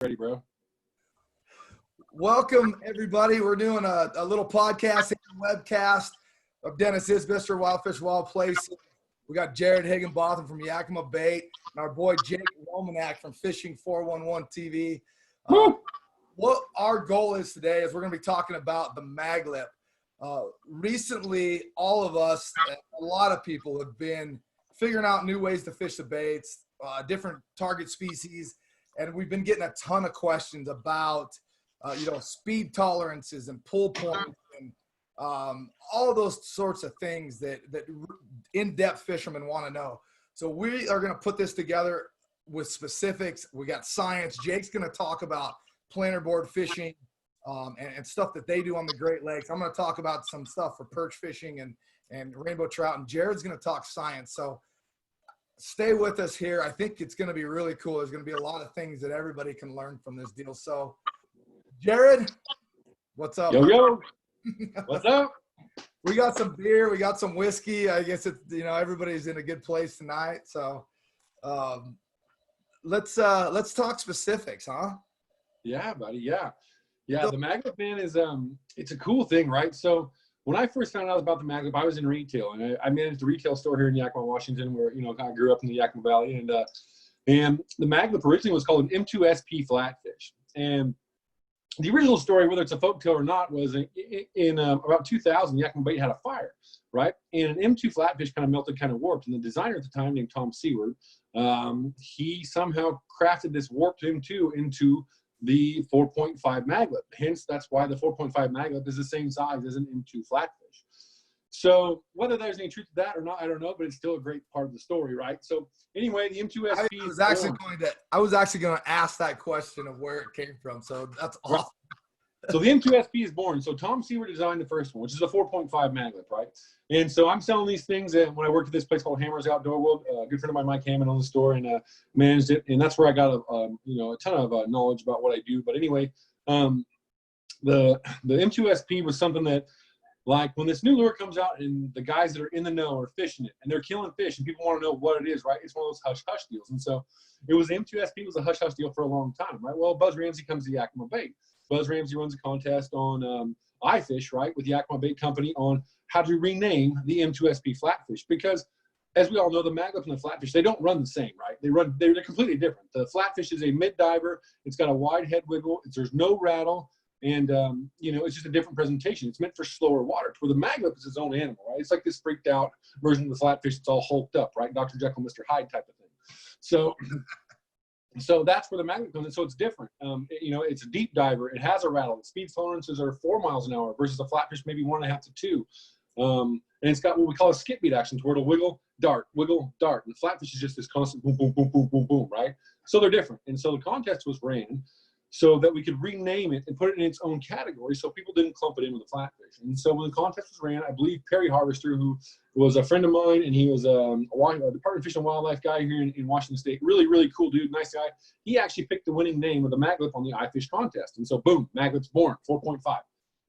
Ready, bro. Welcome, everybody. We're doing a little podcast and webcast of Denis Isbister, Wild Fish, Wild Places. We got Jarod Higginbotham from Yakima Bait and our boy Jake Romanack from Fishing 411 TV. What our goal is today is we're going to be talking about the maglip. Recently, all of us, a lot of people have been figuring out new ways to fish the baits, different target species, and we've been getting a ton of questions about speed tolerances and pull points and all those sorts of things that in-depth fishermen want to know. So we are going to put this together with specifics. We got science. Jake's going to talk about planter board fishing and stuff that they do on the Great Lakes. I'm going to talk about some stuff for perch fishing and rainbow trout, and Jared's going to talk science. So stay with us here. I think it's going to be really cool. There's going to be a lot of things that everybody can learn from this deal. So Jarod, what's up? Yo. What's up? We got some beer. We got some whiskey. I guess it's, everybody's in a good place tonight. So let's talk specifics, huh? Yeah, buddy. Yeah. The maglip, man, is it's a cool thing, right? So when I first found out about the maglip, I was in retail, and I managed a retail store here in Yakima, Washington, where I grew up in the Yakima Valley, and the maglip originally was called an M2SP flatfish. And the original story, whether it's a folktale or not, was in about 2000, Yakima Bait had a fire, right? And an M2 flatfish kind of melted, kind of warped. And the designer at the time, named Tom Seward, he somehow crafted this warped M2 into the 4.5 maglip. Hence, that's why the 4.5 maglip is the same size as an M2 flatfish. So whether there's any truth to that or not, I don't know, but it's still a great part of the story, right? So anyway, the M2SP I was actually going to ask that question of where it came from. So that's awesome. Right. So the M2SP is born. So Tom Seward designed the first one, which is a 4.5 maglip, right? And so I'm selling these things when I worked at this place called Hammer's Outdoor World. A good friend of mine, Mike Hammond, owned the store and managed it. And that's where I got a ton of knowledge about what I do. But anyway, the M2SP was something that, like, when this new lure comes out and the guys that are in the know are fishing it and they're killing fish and people want to know what it is, right? It's one of those hush-hush deals. And so it was M2SP was a hush-hush deal for a long time, right? Well, Buzz Ramsey comes to Yakima Bait. Buzz Ramsey runs a contest on iFish, right, with Yakima Bait Company on how to rename the M2SP flatfish, because as we all know, the maglip and the flatfish, they don't run the same, right? They're completely different. The flatfish is a mid-diver. It's got a wide head wiggle. There's no rattle. And, it's just a different presentation. It's meant for slower water, where the maglip is its own animal, right? It's like this freaked out version of the flatfish that's all hulked up, right? Dr. Jekyll, Mr. Hyde type of thing. So that's where the maglip comes in. So it's different. It's a deep diver. It has a rattle. Its speed tolerances are 4 miles an hour versus a flatfish maybe 1.5 to 2. And it's got what we call a skip beat action, where it'll wiggle, dart, wiggle, dart. And the flatfish is just this constant boom, boom, boom, boom, boom, boom, right? So they're different. And so the contest was ran so that we could rename it and put it in its own category so people didn't clump it in with the flatfish. And so when the contest was ran, I believe Perry Harvester, who was a friend of mine, and he was a Department of Fish and Wildlife guy here in Washington State, really, really cool dude, nice guy. He actually picked the winning name of the maglip on the iFish contest. And so boom, maglip's born, 4.5,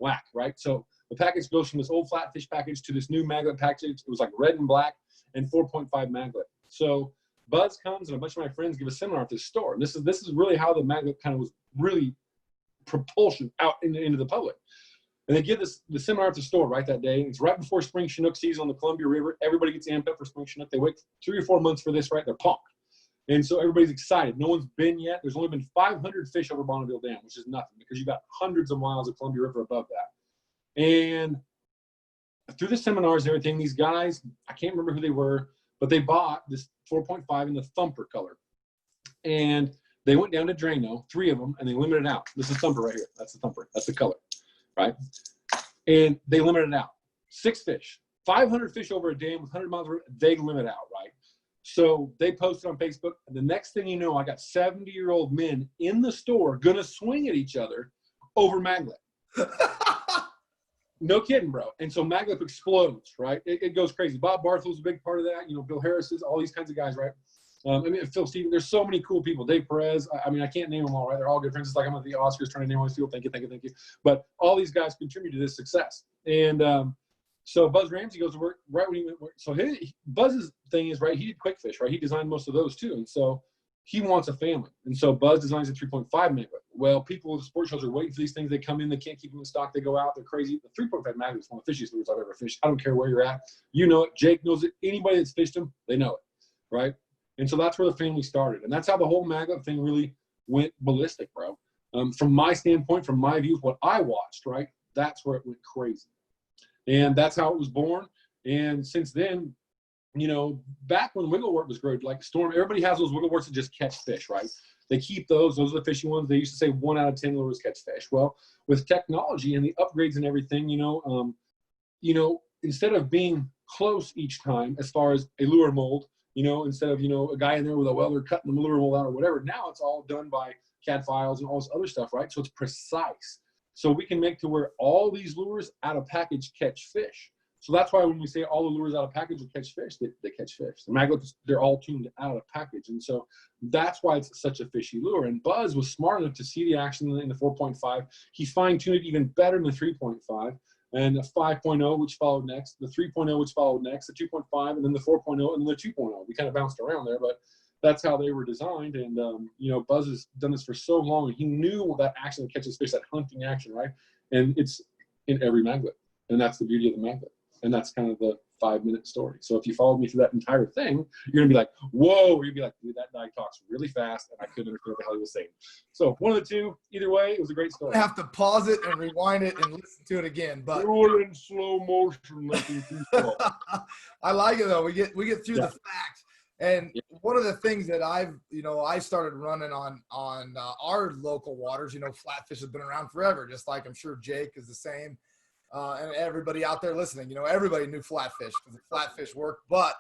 whack, right? So the package goes from this old flatfish package to this new maglip package. It was like red and black and 4.5 maglip. So Buzz comes and a bunch of my friends give a seminar at this store. And this is really how the maglip kind of was really propulsion out into the public. And they give the seminar at the store right that day. It's right before spring Chinook season on the Columbia River. Everybody gets amped up for spring Chinook. They wait 3 or 4 months for this, right? They're pumped. And so everybody's excited. No one's been yet. There's only been 500 fish over Bonneville Dam, which is nothing because you've got hundreds of miles of Columbia River above that. And through the seminars and everything, these guys, I can't remember who they were, but they bought this 4.5 in the Thumper color. And they went down to Drano, 3 of them, and they limited out. This is Thumper right here. That's the Thumper. That's the color, right? And they limited it out. 6 fish. 500 fish over a dam with 100 miles of river, they limit out, right? So they posted on Facebook, and the next thing you know, I got 70-year-old men in the store going to swing at each other over maglip. No kidding, bro. And so maglip explodes, right? It goes crazy. Bob Barthel's a big part of that. Bill Harris is, all these kinds of guys, right? Phil Stevens. There's so many cool people. Dave Perez. I can't name them all, right? They're all good friends. It's like I'm at the Oscars trying to name all these people. Thank you. But all these guys contribute to this success. And so Buzz Ramsey goes to work right when he went. So Buzz's thing is, right, he did quick fish, right? He designed most of those too. And so he wants a family. And so Buzz designs a 3.5 maglet. Well, people at the sport shows are waiting for these things. They come in, they can't keep them in stock. They go out, they're crazy. The 3.5 maglet is one of the fishiest lures I've ever fished. I don't care where you're at. You know it. Jake knows it. Anybody that's fished them, they know it, right? And so that's where the family started. And that's how the whole maglet thing really went ballistic, bro. From my standpoint, from my view, what I watched, right, that's where it went crazy. And that's how it was born. And since then, you know, back when wigglewort was great, like Storm, everybody has those wiggle worts that just catch fish, right? They keep those. Those are the fishy ones. They used to say 1 out of 10 lures catch fish. Well, with technology and the upgrades and everything, you know, instead of being close each time as far as a lure mold, you know, instead of, you know, a guy in there with a welder cutting the lure mold out or whatever, now it's all done by CAD files and all this other stuff, right? So it's precise. So we can make to where all these lures out of package catch fish. So that's why when we say all the lures out of package will catch fish, they catch fish. The maglets, they're all tuned out of package. And so that's why it's such a fishy lure. And Buzz was smart enough to see the action in the 4.5. He fine-tuned it even better than the 3.5. And the 5.0, which followed next, the 3.0, which followed next, the 2.5, and then the 4.0, and then the 2.0. We kind of bounced around there, but that's how they were designed. And, you know, Buzz has done this for so long, and he knew that action that catches fish, that hunting action, right? And it's in every maglet. And that's the beauty of the maglet. And that's kind of the 5-minute story. So if you followed me through that entire thing, you're going to be like, whoa, or you'd be like, dude, that guy talks really fast, and I couldn't understand what the hell he was saying. So one of the two, either way, it was a great story. I have to pause it and rewind it and listen to it again. But you're in slow motion, making too slow. I like it though. We get through the facts. And one of the things that I started running on our local waters, you know, flatfish has been around forever, just like I'm sure Jake is the same. And everybody out there listening, you know, everybody knew flatfish because the flatfish worked, but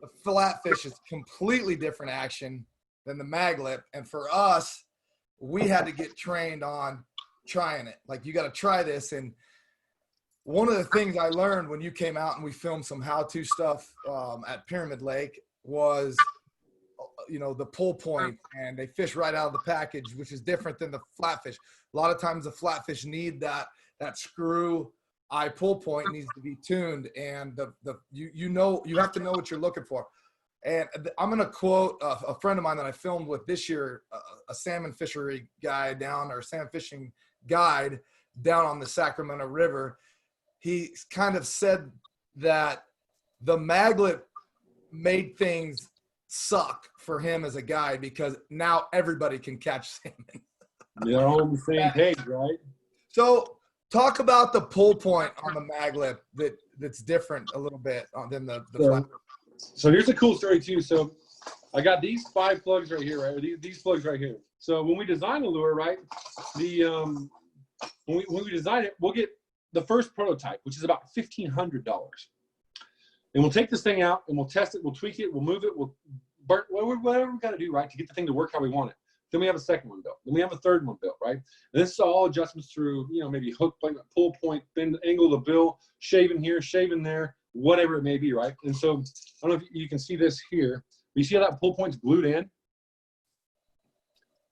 the flatfish is completely different action than the maglet. And for us, we had to get trained on trying it. Like, you got to try this. And one of the things I learned when you came out and we filmed some how-to stuff at Pyramid Lake was, you know, the pull point, and they fish right out of the package, which is different than the flatfish. A lot of times the flatfish need that screw eye pull point needs to be tuned, and you have to know what you're looking for. And I'm going to quote a friend of mine that I filmed with this year, a salmon fishery guy salmon fishing guide down on the Sacramento River. He kind of said that the maglet made things suck for him as a guide because now everybody can catch salmon. They're all on the same page, right? So talk about the pull point on the maglet that's different a little bit than the flat. So here's a cool story too. So I got these 5 plugs right here, right? These plugs right here. So when we design the lure, right, when we design it, we'll get the first prototype, which is about $1,500. And we'll take this thing out and we'll test it, we'll tweak it, we'll move it, we'll burn, whatever we got to do, right, to get the thing to work how we want it. Then we have a second one built. Then we have a third one built, right? And this is all adjustments through, you know, maybe hook point, pull point, bend, angle of the bill, shaving here, shaving there, whatever it may be, right? And so I don't know if you can see this here. You see how that pull point's glued in?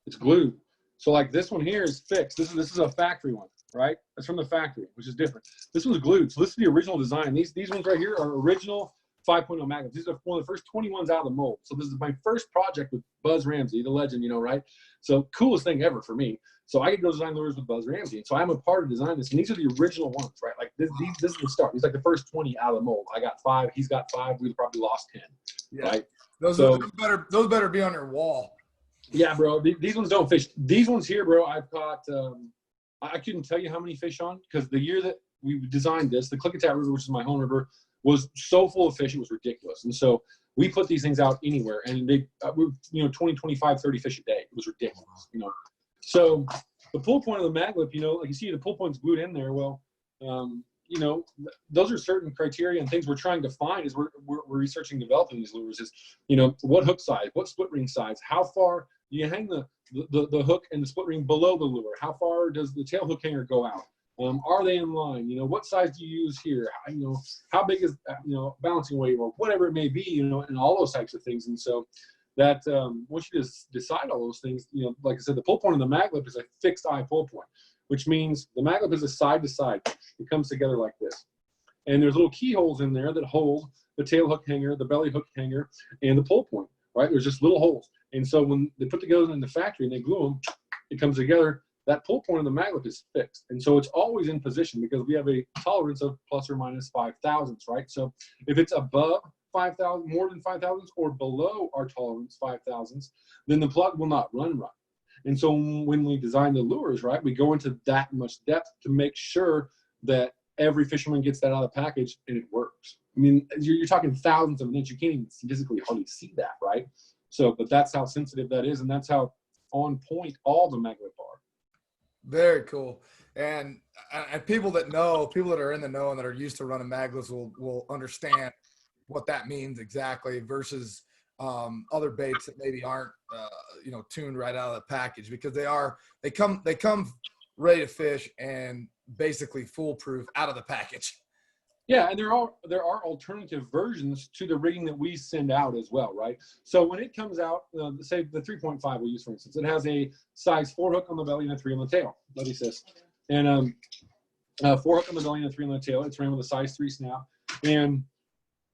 It's glued. So like this one here is fixed. This is a factory one, right? That's from the factory, which is different. This one's glued. So this is the original design. These ones right here are original 5.0 magnets. These are one of the first 21s out of the mold. So this is my first project with Buzz Ramsey, the legend, you know, right? So coolest thing ever for me. So I get to go design lures with Buzz Ramsey. And so I'm a part of designing this. And these are the original ones, right? Like this is the start. These like the first 20 out of the mold. I got 5. He's got 5. We've probably lost 10. Yeah. Right? Those better be on your wall. Yeah, bro. These ones don't fish. These ones here, bro, I've caught, I couldn't tell you how many fish on, because the year that we designed this, the Klickitat River, which is my home river, was so full of fish, it was ridiculous. And so we put these things out anywhere, and they were, you know, 20, 25, 30 fish a day. It was ridiculous, you know. So the pull point of the maglip, you know, like you see the pull point's glued in there. Well, you know, those are certain criteria and things we're trying to find as we're researching, developing these lures is, you know, what hook size, what split ring size, how far do you hang the hook and the split ring below the lure? How far does the tail hook hanger go out? Are they in line? You know, what size do you use here? You know, how big is, you know, balancing weight or whatever it may be, you know, and all those types of things. And so that once you just decide all those things, you know, like I said, the pull point of the maglip is a fixed eye pull point, which means the maglip is a side to side. It comes together like this. And there's little keyholes in there that hold the tail hook hanger, the belly hook hanger, and the pull point, right? There's just little holes. And so when they put the gills in the factory and they glue them, it comes together. That pull point of the mag lift is fixed. And so it's always in position because we have a tolerance of plus or minus 5 thousandths, right? So if it's above 5,000, more than 5 thousandths, or below our tolerance 5 thousandths, then the plug will not run right. And so when we design the lures, right, we go into that much depth to make sure that every fisherman gets that out of the package and it works. I mean, you're talking thousands of an inch. You can't even physically hardly see that, right? So, but that's how sensitive that is, and that's how on point all the mag lift are. Very cool. And people that are in the know and that are used to running mag lifts will understand what that means exactly versus other baits that maybe aren't tuned right out of the package, because they come ready to fish and basically foolproof out of the package. Yeah, and there are alternative versions to the rigging that we send out as well, right? So when it comes out, say the 3.5 we use, for instance, it has a size 4 hook on the belly and a 3 on the tail, like he says. And 4 hook on the belly and a 3 on the tail. It's ran with a size 3 snap. And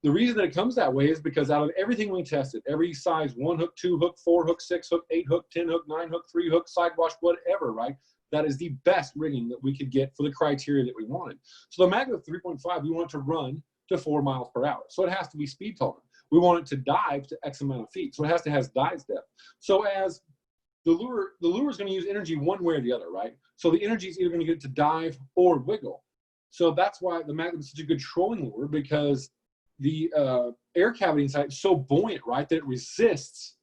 the reason that it comes that way is because out of everything we tested, every size 1 hook, 2 hook, 4 hook, 6 hook, 8 hook, 10 hook, 9 hook, 3 hook, side wash, whatever, right? That is the best rigging that we could get for the criteria that we wanted. So the mag lift 3.5, we want to run to 4 miles per hour. So it has to be speed tolerant. We want it to dive to X amount of feet. So it has to have dive depth. So as the lure is going to use energy one way or the other, right? So the energy is either going to get it to dive or wiggle. So that's why the mag lift is such a good trolling lure, because the air cavity inside is so buoyant, right, that it resists,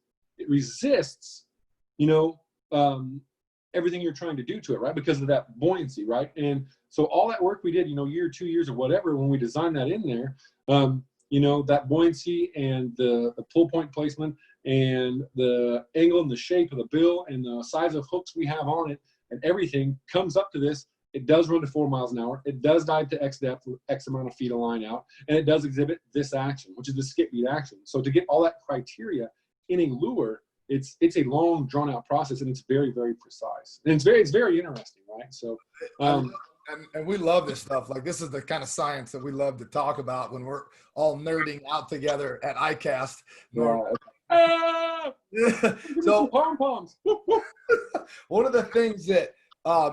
everything you're trying to do to it, right, because of that buoyancy, right? And so all that work we did, year, 2 years or whatever, when we designed that in there, that buoyancy and the pull point placement and the angle and the shape of the bill and the size of hooks we have on it and everything comes up to this. It does run to 4 miles an hour. It does dive to X depth with X amount of feet of line out, and it does exhibit this action, which is the skip beat action. So to get all that criteria in a lure, it's a long, drawn-out process, and it's very, very precise. And it's very interesting, right? So, and we love this stuff. Like, this is the kind of science that we love to talk about when we're all nerding out together at ICAST. So, pom-poms. One of the things that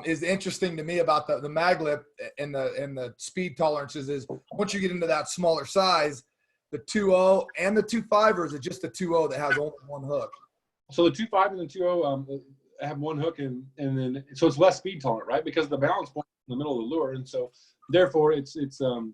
is interesting to me about the mag lift and the speed tolerances is once you get into that smaller size, the 2.0 and the 2.5, or is it just the 2.0 that has only one hook? So the 2.5 and the 2.0 have one hook, and then so it's less speed tolerant, right? Because the balance point in the middle of the lure, and so therefore it's going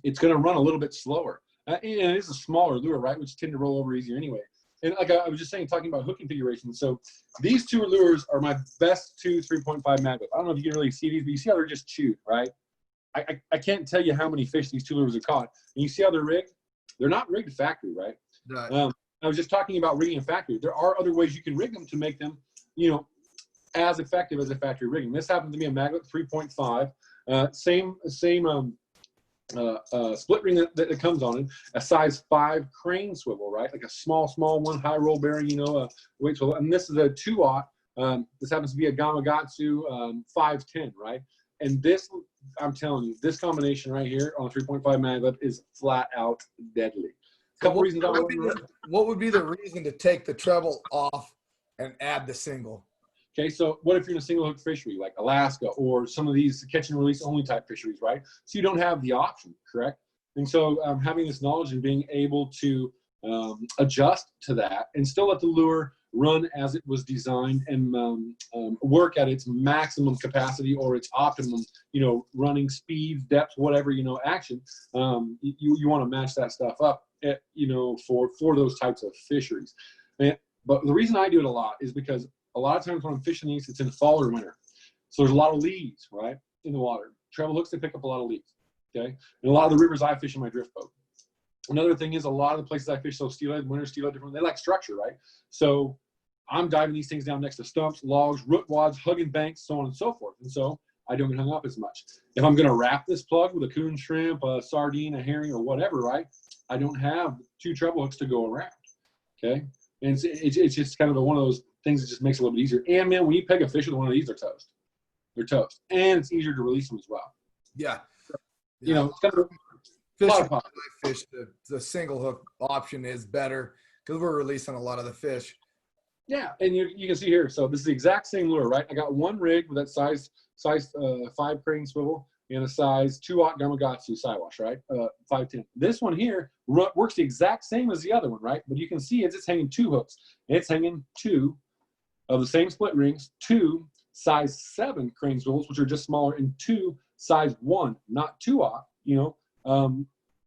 to run a little bit slower. And it is a smaller lure, right, which tend to roll over easier anyway. And like I was just saying, talking about hook configuration. So these two lures are my best 3.5 mag lift. I don't know if you can really see these, but you see how they're just chewed, right? I can't tell you how many fish these two lures have caught. And you see how they're rigged? They're not rigged to factory, right? Right. I was just talking about rigging a factory. There are other ways you can rig them to make them, as effective as a factory rigging. This happens to be a mag lift 3.5, same split ring that it comes on it, a size 5 crane swivel, right? Like a small one, high roll bearing, weight swivel. And this is a 2/0. This happens to be a Gamakatsu 510, right? And this, I'm telling you, this combination right here on a 3.5 mag lift is flat out deadly. What would be the reason to take the treble off and add the single? Okay, so what if you're in a single hook fishery like Alaska or some of these catch and release only type fisheries, right? So you don't have the option, correct? And so having this knowledge and being able to adjust to that and still let the lure run as it was designed and work at its maximum capacity or its optimum, running speed, depth, whatever, action. You want to match that stuff up, for those types of fisheries. But the reason I do it a lot is because a lot of times when I'm fishing these, it's in fall or winter. So there's a lot of leaves, right, in the water. Treble hooks, they pick up a lot of leaves, okay? And a lot of the rivers I fish in my drift boat. Another thing is a lot of the places I fish, so steelhead, winter steelhead, different, they like structure, right? So I'm diving these things down next to stumps, logs, root wads, hugging banks, so on and so forth. And so I don't get hung up as much. If I'm going to wrap this plug with a coon shrimp, a sardine, a herring, or whatever, right, I don't have 2 treble hooks to go around, okay? And it's just kind of one of those things that just makes it a little bit easier. And, man, when you peg a fish with one of these, they're toast. They're toast. And it's easier to release them as well. Yeah. It's kind of the single hook option is better because we're releasing a lot of the fish Yeah, and you can see here. So this is the exact same lure, right? I got one rig with that size 5 crane swivel and a size 2/0 Gamakatsu Siwash, right? 510. This one here works the exact same as the other one, right? But you can see it's hanging 2 hooks. It's hanging 2 of the same split rings, 2 size 7 crane swivels, which are just smaller, and 2 size 1, not 2/0,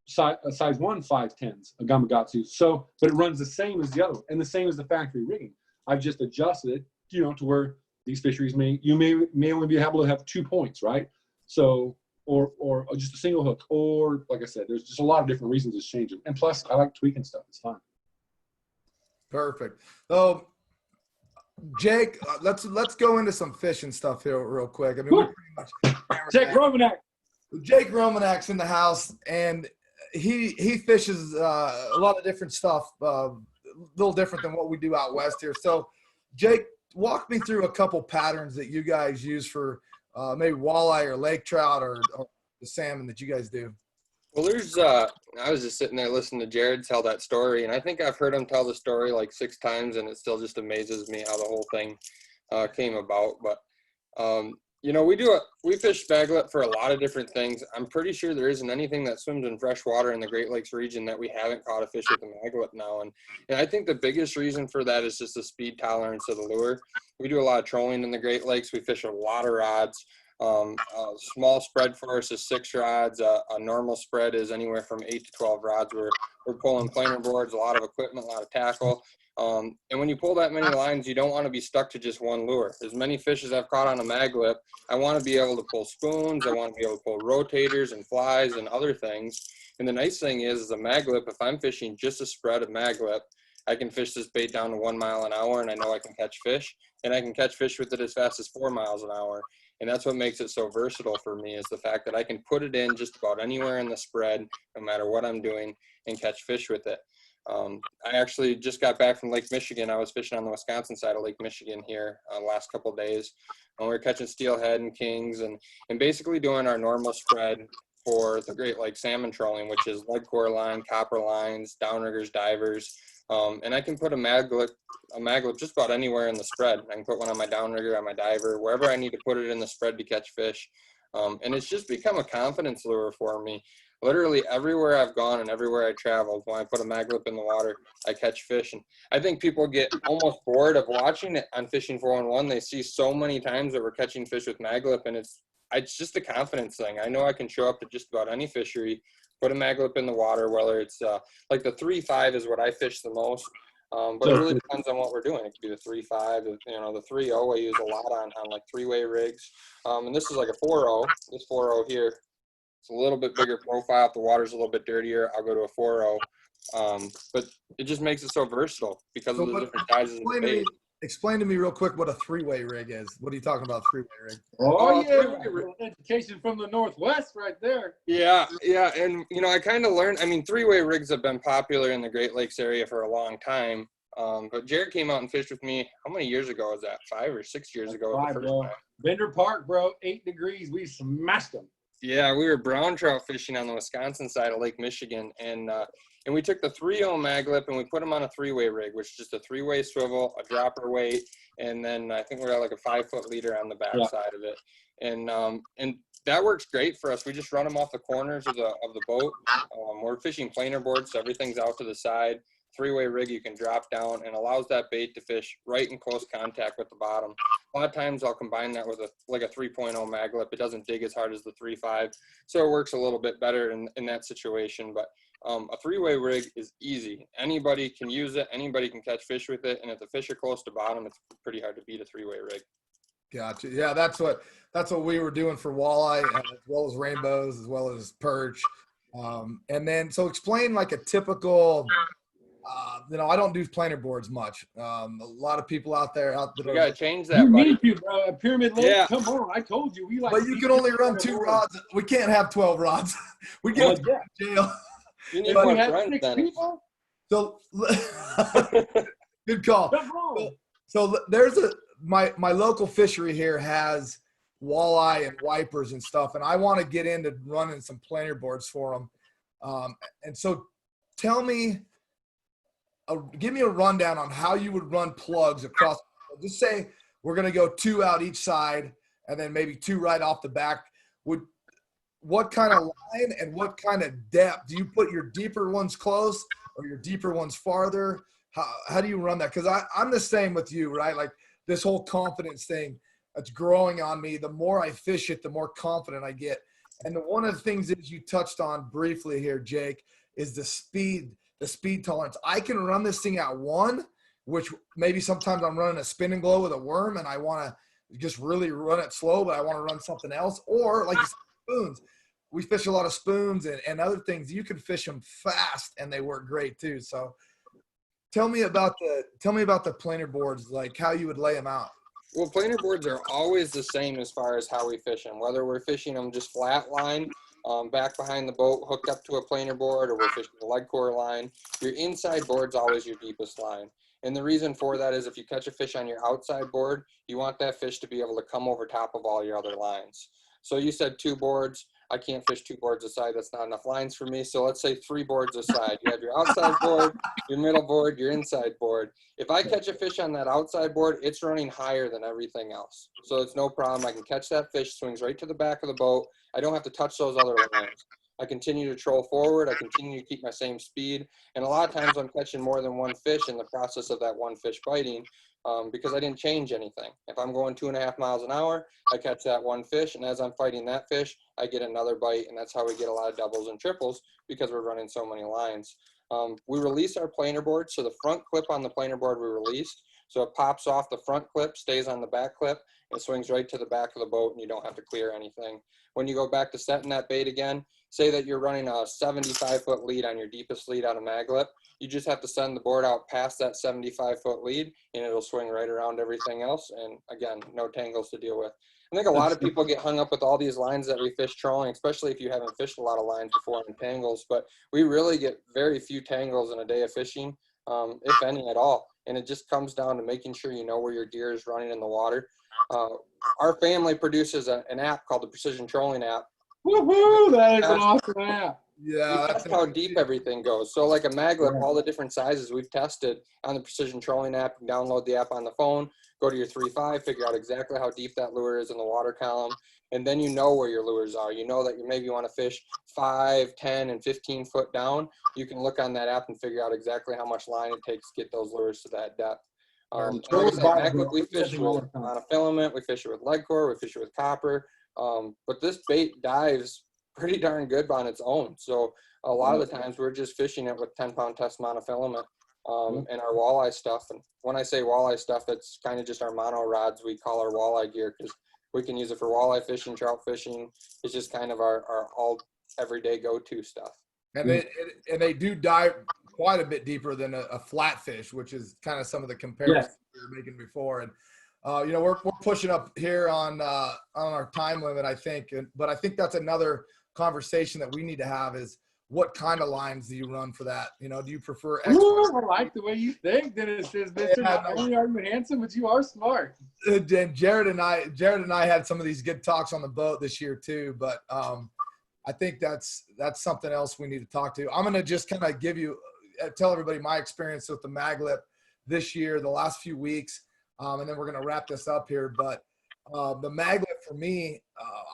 size 1 510s, a Gamakatsu. So, but it runs the same as the other one, and the same as the factory rigging. I've just adjusted it, to where these fisheries may only be able to have 2 points, right? So, or just a single hook, or like I said, there's just a lot of different reasons it's changing. And plus, I like tweaking stuff. It's fun. Perfect. So, Jake, let's go into some fishing stuff here real quick. I mean, we're pretty much Jake Romanack. Jake Romanack's in the house, and he fishes a lot of different stuff, a little different than what we do out west here. So, Jake, walk me through a couple patterns that you guys use for maybe walleye or lake trout or the salmon that you guys do. Well, there's I was just sitting there listening to Jarod tell that story, and I think I've heard him tell the story like 6 times, and it still just amazes me how the whole thing came about. But we fish spaglet for a lot of different things. I'm pretty sure there isn't anything that swims in fresh water in the Great Lakes region that we haven't caught a fish with a maglet now. And I think the biggest reason for that is just the speed tolerance of the lure. We do a lot of trolling in the Great Lakes. We fish a lot of rods. A small spread for us is 6 rods. A normal spread is anywhere from 8 to 12 rods. We're pulling planer boards, a lot of equipment, a lot of tackle. And when you pull that many lines, you don't want to be stuck to just one lure. As many fish as I've caught on a mag lip, I want to be able to pull spoons. I want to be able to pull rotators and flies and other things. And the nice thing is a mag lip, if I'm fishing just a spread of mag lip, I can fish this bait down to 1 mile an hour, and I know I can catch fish. And I can catch fish with it as fast as 4 miles an hour. And that's what makes it so versatile for me, is the fact that I can put it in just about anywhere in the spread, no matter what I'm doing, and catch fish with it. I actually just got back from Lake Michigan. I was fishing on the Wisconsin side of Lake Michigan here the last couple of days. And we were catching steelhead and kings and basically doing our normal spread for the Great Lakes salmon trolling, which is lead core line, copper lines, downriggers, divers. And I can put a mag lip just about anywhere in the spread. I can put one on my downrigger, on my diver, wherever I need to put it in the spread to catch fish. And it's just become a confidence lure for me. Literally everywhere I've gone and everywhere I traveled, when I put a mag lip in the water, I catch fish. And I think people get almost bored of watching it on Fishing 411. They see so many times that we're catching fish with mag lip, and it's just a confidence thing. I know I can show up to just about any fishery, put a mag lip in the water, whether it's like the 3.5 is what I fish the most. But it really depends on what we're doing. It could be the 3.5, the 3.0 I use a lot on like 3-way rigs. And this is like a 4.0. This 4.0 here, it's a little bit bigger profile. If the water's a little bit dirtier, I'll go to a 4.0. But it just makes it so versatile because of the different sizes of the bait. Explain to me real quick what a 3-way rig is. What are you talking about, 3-way rig? Oh, yeah. Education from the Northwest right there. Yeah. And, I kind of learned, 3-way rigs have been popular in the Great Lakes area for a long time. But Jarod came out and fished with me. How many years ago was that? 5 or 6 years ago? 5, bro. Bender Park, bro. 8 degrees. We smashed them. Yeah, we were brown trout fishing on the Wisconsin side of Lake Michigan, and we took the 3.0 mag lip and we put them on a 3-way rig, which is just a 3-way swivel, a dropper weight, and then I think we got like a 5-foot leader on the back side of it, and that works great for us. We just run them off the corners of the boat. We're fishing planer boards, so everything's out to the side. 3-way rig you can drop down and allows that bait to fish right in close contact with the bottom. A lot of times I'll combine that with a 3.0 mag lip. It doesn't dig as hard as the 3.5, so it works a little bit better in that situation. But a 3-way rig is easy. Anybody can use it. Anybody can catch fish with it. And if the fish are close to bottom, it's pretty hard to beat a 3-way rig. Gotcha. Yeah, that's what we were doing for walleye, as well as rainbows, as well as perch. And then, so explain like a typical. I don't do planer boards much. A lot of people out there we gotta change that. You need to, bro. A pyramid lake. Yeah. Come on, I told you we like. But you can only run 2 rods. We can't have 12 rods. We get jail. You need more front, 6 people. So good call. So there's my local fishery here has walleye and wipers and stuff, and I want to get into running some planer boards for them. And so tell me, give me a rundown on how you would run plugs across. Just say we're going to go 2 out each side and then maybe 2 right off the back. What kind of line and what kind of depth? Do you put your deeper ones close or your deeper ones farther? How do you run that? Because I'm the same with you, right? Like this whole confidence thing, it's growing on me. The more I fish it, the more confident I get. And one of the things that you touched on briefly here, Jake, is the speed tolerance. I can run this thing at 1, which maybe sometimes I'm running a spin and glow with a worm and I want to just really run it slow, but I want to run something else. Or like you said, spoons. We fish a lot of spoons and other things. You can fish them fast and they work great too. So tell me about the planer boards, like how you would lay them out. Well, planer boards are always the same as far as how we fish them, whether we're fishing them just flat line, back behind the boat, hooked up to a planer board, or we're fishing the leg core line. Your inside board's always your deepest line. And the reason for that is if you catch a fish on your outside board, you want that fish to be able to come over top of all your other lines. So you said 2 boards. I can't fish 2 boards aside. That's not enough lines for me. So let's say 3 boards aside. You have your outside board, your middle board, your inside board. If I catch a fish on that outside board, it's running higher than everything else. So it's no problem. I can catch that fish, swings right to the back of the boat. I don't have to touch those other lines. I continue to troll forward. I continue to keep my same speed. And a lot of times I'm catching more than 1 fish in the process of that 1 fish biting. Because I didn't change anything. If I'm going 2.5 miles an hour, I catch that 1 fish, and as I'm fighting that fish, I get another bite, and that's how we get a lot of doubles and triples because we're running so many lines. We release our planer board, so the front clip on the planer board we released, so it pops off the front clip, stays on the back clip, and swings right to the back of the boat, and you don't have to clear anything. When you go back to setting that bait again, say that you're running a 75-foot lead on your deepest lead out of mag lip, you just have to send the board out past that 75-foot lead and it'll swing right around everything else. And again, no tangles to deal with. I think a lot of people get hung up with all these lines that we fish trolling, especially if you haven't fished a lot of lines before in tangles, but we really get very few tangles in a day of fishing, if any at all. And it just comes down to making sure you know where your gear is running in the water. Our family produces an app called the Precision Trolling app. Woohoo! That is an awesome app. Yeah, that's how deep everything goes. So like a mag lip, all the different sizes we've tested on the Precision Trolling app. You can download the app on the phone, go to your 3.5, figure out exactly how deep that lure is in the water column, and then you know where your lures are. You know that you maybe want to fish 5, 10, and 15 foot down. You can look on that app and figure out exactly how much line it takes to get those lures to that depth. Like I said, mag lip, we fish with monofilament, we fish it with lead core, we fish it with copper. But this bait dives pretty darn good on its own. So a lot of the times we're just fishing it with 10-pound test monofilament and our walleye stuff. And when I say walleye stuff, it's kind of just our mono rods we call our walleye gear because we can use it for walleye fishing, trout fishing. It's just kind of our all everyday go-to stuff. And they do dive quite a bit deeper than a flatfish, which is kind of some of the comparisons we were making before. And we're pushing up here on our time limit, I think. But I think that's another conversation that we need to have is what kind of lines do you run for that? Do you prefer extra? Ooh, I like the way you think, Dennis Isbister. Not only are you handsome, but you are smart. And Jarod and I had some of these good talks on the boat this year too. But I think that's something else we need to talk to. I'm going to just kind of tell everybody my experience with the mag lip this year, the last few weeks. And then we're going to wrap this up here. But the mag lip for me,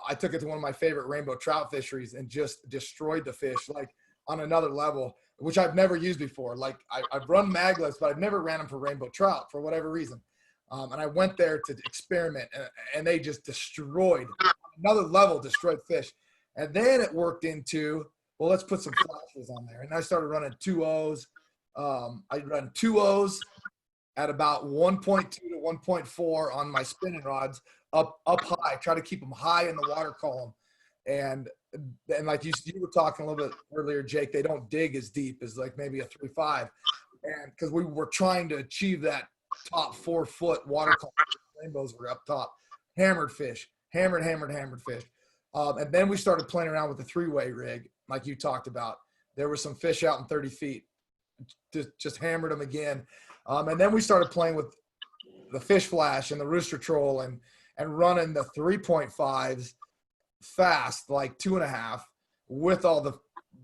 I took it to one of my favorite rainbow trout fisheries and just destroyed the fish like on another level, which I've never used before. Like I've run mag lips, but I've never ran them for rainbow trout for whatever reason. And I went there to experiment and they just destroyed another level, destroyed fish. And then it worked into, well, let's put some flashes on there. And I started running 2.0s. I run 2.0s at about 1.2 to 1.4 on my spinning rods up high, try to keep them high in the water column. And like you were talking a little bit earlier, Jake, they don't dig as deep as like maybe a 3.5. And because we were trying to achieve that top 4 foot water column, rainbows were up top, hammered fish, hammered fish. And then we started playing around with the 3-way rig, like you talked about. There were some fish out in 30 feet, just hammered them again. And then we started playing with the fish flash and the rooster troll and running the 3.5s fast, like 2.5 with all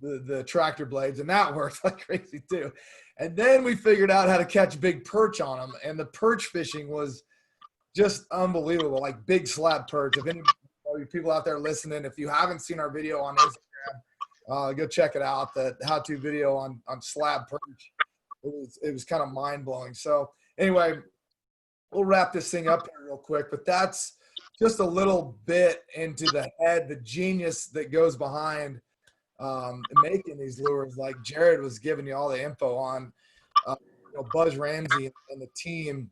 the tractor blades. And that worked like crazy too. And then we figured out how to catch big perch on them. And the perch fishing was just unbelievable, like big slab perch. If any people out there listening, if you haven't seen our video on Instagram, go check it out, the how-to video on slab perch. It was kind of mind-blowing. So anyway, we'll wrap this thing up here real quick, but that's just a little bit into the genius that goes behind making these lures. Like Jarod was giving you all the info on, Buzz Ramsey and the team,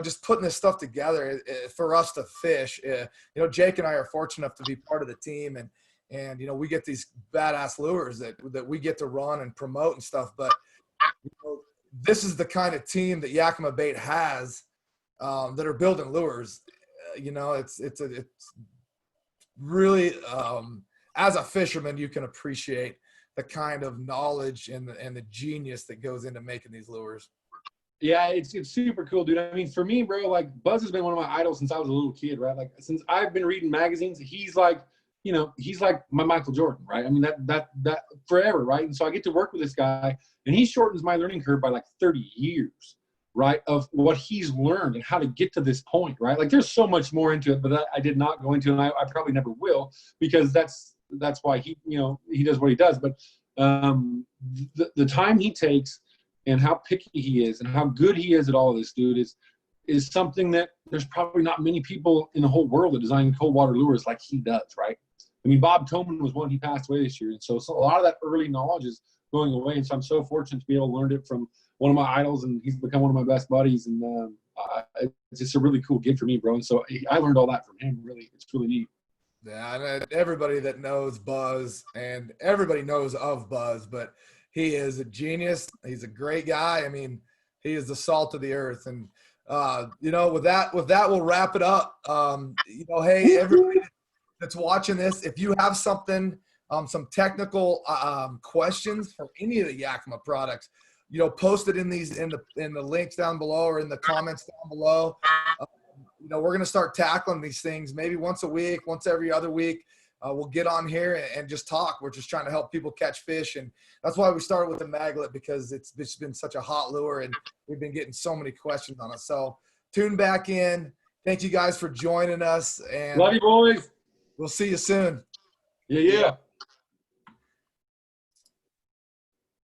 just putting this stuff together for us to fish. Jake and I are fortunate enough to be part of the team, and we get these badass lures that we get to run and promote and stuff. But this is the kind of team that Yakima Bait has that are building lures. It's really as a fisherman, you can appreciate the kind of knowledge and the genius that goes into making these lures. Yeah, it's super cool, dude. I mean, for me, bro, like Buzz has been one of my idols since I was a little kid, right? Like since I've been reading magazines, he's like my Michael Jordan, right? I mean, that forever, right? And so I get to work with this guy, and he shortens my learning curve by like 30 years, right? Of what he's learned and how to get to this point, right? Like there's so much more into it, but I did not go into it, and I probably never will, because that's why he does what he does. But the time he takes and how picky he is and how good he is at all of this, dude, is something that there's probably not many people in the whole world that design cold water lures like he does, right? I mean, Bob Toman was one, he passed away this year. And so a lot of that early knowledge is going away. And so I'm so fortunate to be able to learn it from one of my idols, and he's become one of my best buddies. And it's just a really cool gig for me, bro. And so I learned all that from him. Really, it's really neat. Yeah, and everybody that knows Buzz, and everybody knows of Buzz, but he is a genius. He's a great guy. I mean, he is the salt of the earth. And with that, we'll wrap it up. Hey, everybody that's watching this, if you have something, some technical questions for any of the Yakima products, post it in the links down below or in the comments down below. We're going to start tackling these things maybe once a week, once every other week. We'll get on here and just talk. We're just trying to help people catch fish. And that's why we started with the maglet, because it's been such a hot lure, and we've been getting so many questions on it. So tune back in. Thank you guys for joining us. And love you, boys. We'll see you soon. Yeah.